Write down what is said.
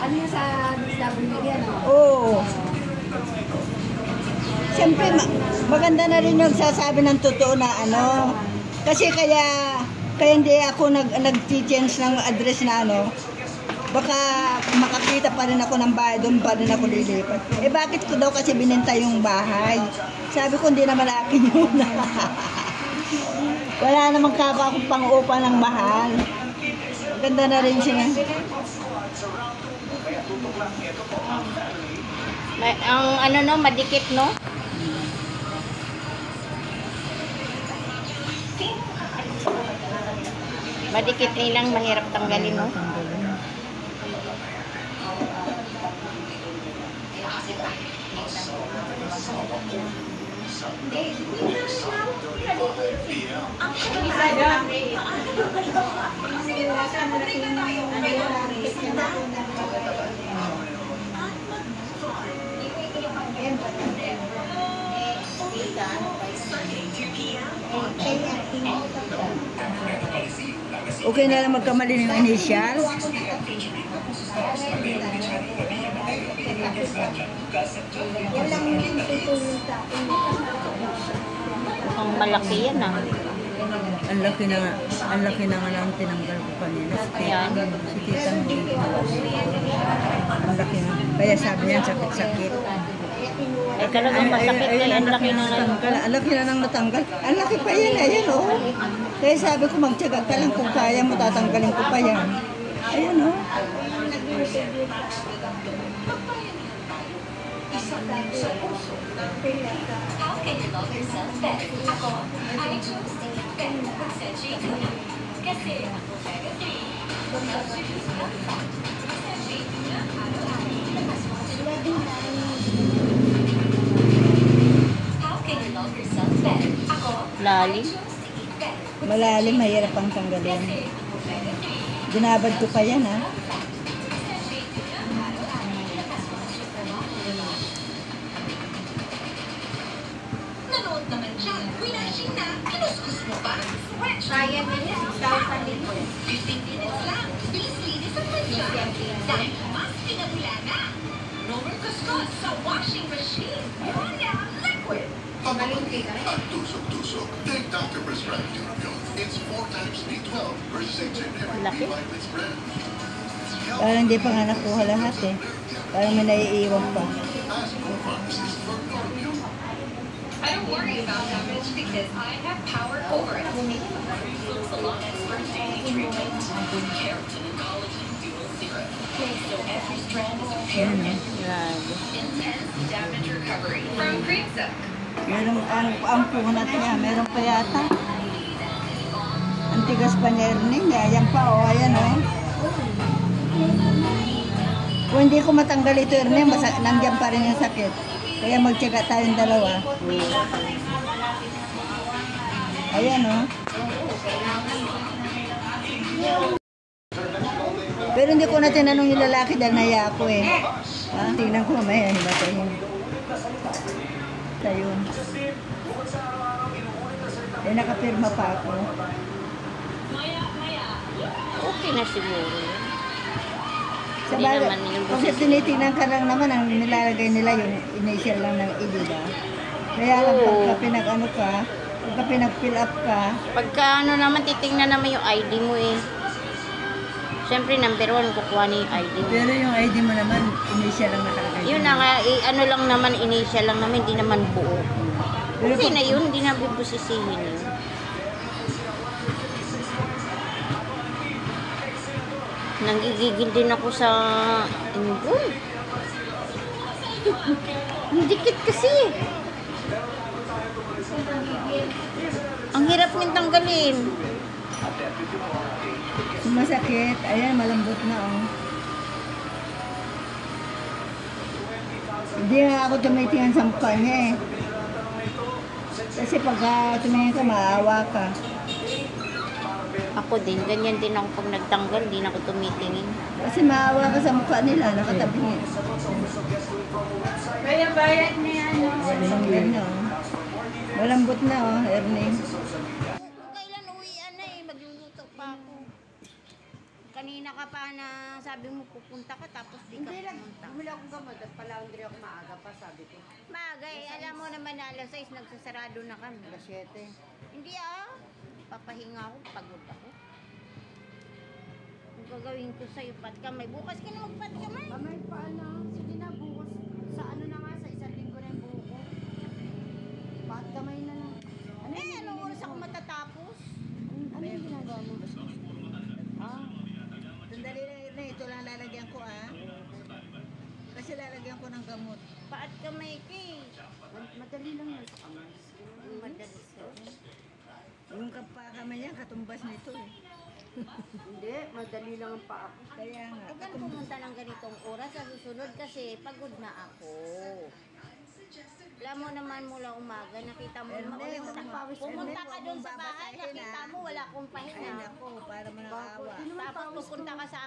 Ano yung sa WD yan? Oo. Siyempre, maganda na rin yung sasabi ng totoo na ano. Kasi kaya hindi ako nag-change ng address na ano. Baka makakita pa rin ako ng bahay, doon pa rin ako lilipat. Eh bakit ko daw kasi binenta yung bahay? Sabi ko hindi naman akin yun. Wala namang kapa akong pang-upa ng mahal. Ganda na rin siya. Ang ano no, madikit no? Madikit nilang mahirap tanggalin no? Okay na lang magkamali ng initial. Ang malaki yan ah. Ang laki na nga lang tinanggal ko kanina. Ayan. Si tita mo. Ang laki na. Kaya sabi niya sakit-sakit. Eh talagang masakit kaya ang laki na lang. Ang laki na nang natanggal. Ang laki pa yan, ayan o. Oh. Kaya sabi ko magtiyaga ka lang kung kaya mo tatanggalin ko pa yan. Ayan o. Oh. How can you love yourself better? Ako, I choose to eat better with Senshi Tuna. Kasi omega-3 helps you lose blood fat. Senshi Tuna, araw-araw, lakas mo sa How can you love yourself better? Ako, Lali. I choose to eat better. Malalim, mahirap ang tanggalin. Ginabad ko pa yan ha. Nanood naman dyan. Winashing na. Kinuskus mo pa. Kaya nila, 6,000 din po. 15 minutes lang. Bilis-linis ang manjan. Dahil mas pinabula na. No more kuskus sa washing machine. You're now liquid. Pamalingki ka rin. Tusok-tusok. Take Dr. Prescribed Duracell. It's 4 times B12 versus a generic Laki. B-vitamin spread. Parang hindi pa nga nakuha lahat eh. Parang may naiiwan pa. Ask your pharmacist for Duracell. I don't worry about damage because I have power over it. Results Salon Expert Daily Treatment. Keratin and collagen dual serum. So every strand is repaired and Grabe. intense damage recovery from Cream Silk. Merong ang punat niya. Meron pa yata. Ang tigas pa niya niya. Ayan pa o. Ayan o. Kung hindi ko matanggal ito Ernie, nandiyan pa rin yung sakit. Kaya magtiyaga tayong dalawa. Ayan o. Pero hindi ko na tinanong yung lalaki dahil naya ako eh. Ha? Tingnan ko mamaya. Ano ba tayo? Tayo. Eh nakapirma pa ako. Okay na siguro. Sa Hindi bagay, naman yung kasi tinitingnan ka lang naman ang nilalagay nila yung initial lang ng edida. Kaya lang pagka pinag-ano ka, pagka pinag-fill up ka, Pagka ano naman, titingnan naman yung ID mo eh. Siyempre, number 1, kukuha niya yung ID mo. pero yung ID mo naman, initial lang nakalagay. Yun na nga, ano lang naman, initial lang naman, hindi naman buo. Pero Okay pag- na yun, hindi na bubusisihin yun. Nanggigigil din ako sa invoice. Ang dikit kasi. Ang hirap niyang tanggalin. Masakit, ayan, malambot na oh. Hindi nga ako tumitingnan sa mukha niya eh. Kasi pagka tumingin ka, maawa ka. Ako din, ganyan din ako pag nagtanggal, hindi na ako tumitingin. Kasi maawa ka sa mukha nila, nakatabingin. Kaya bayad niya, ano? Malambot na oh. Malambot na oh, Ernie. Kailan uwian na eh, magluluto pa ako. Kanina ka pa na sabi mo pupunta ka tapos di ka Hindi lang, pumunta. bumili akong gamot at palaundry ako maaga pa, sabi ko. Bagay, alam mo naman na alas 6 nagsasarado na kami. Alas 7. Hindi papahinga ako, pagod ako. Ang gagawin ko sa'yo, pat kamay. Bukas ka na magpat kamay. Kamay pa na. Sige na, bukas. Sa ano na nga, sa isang linggo na yung buho ko. Paat kamay na lang. Anong oras ako matatapos? Ano yung ginagawa mo? Sandali lang na ito lang lalagyan ko Kasi lalagyan ko ng gamot. Paat kamay kay. Madali lang yun sa kamay. Madali sa'yo. Yung kapakama niya, katumbas nito eh. Hindi, madali lang ang paa ko. Kaya nga. Huwag kang pumunta ng ganitong oras sa susunod kasi pagod na ako. Alam mo naman mula umaga, nakita mo naman. Hindi, Pumunta ka doon sa bahay, babasahin, nakita mo wala akong Ay pahinga. nako, para manakawa. Tapos pupunta ka sa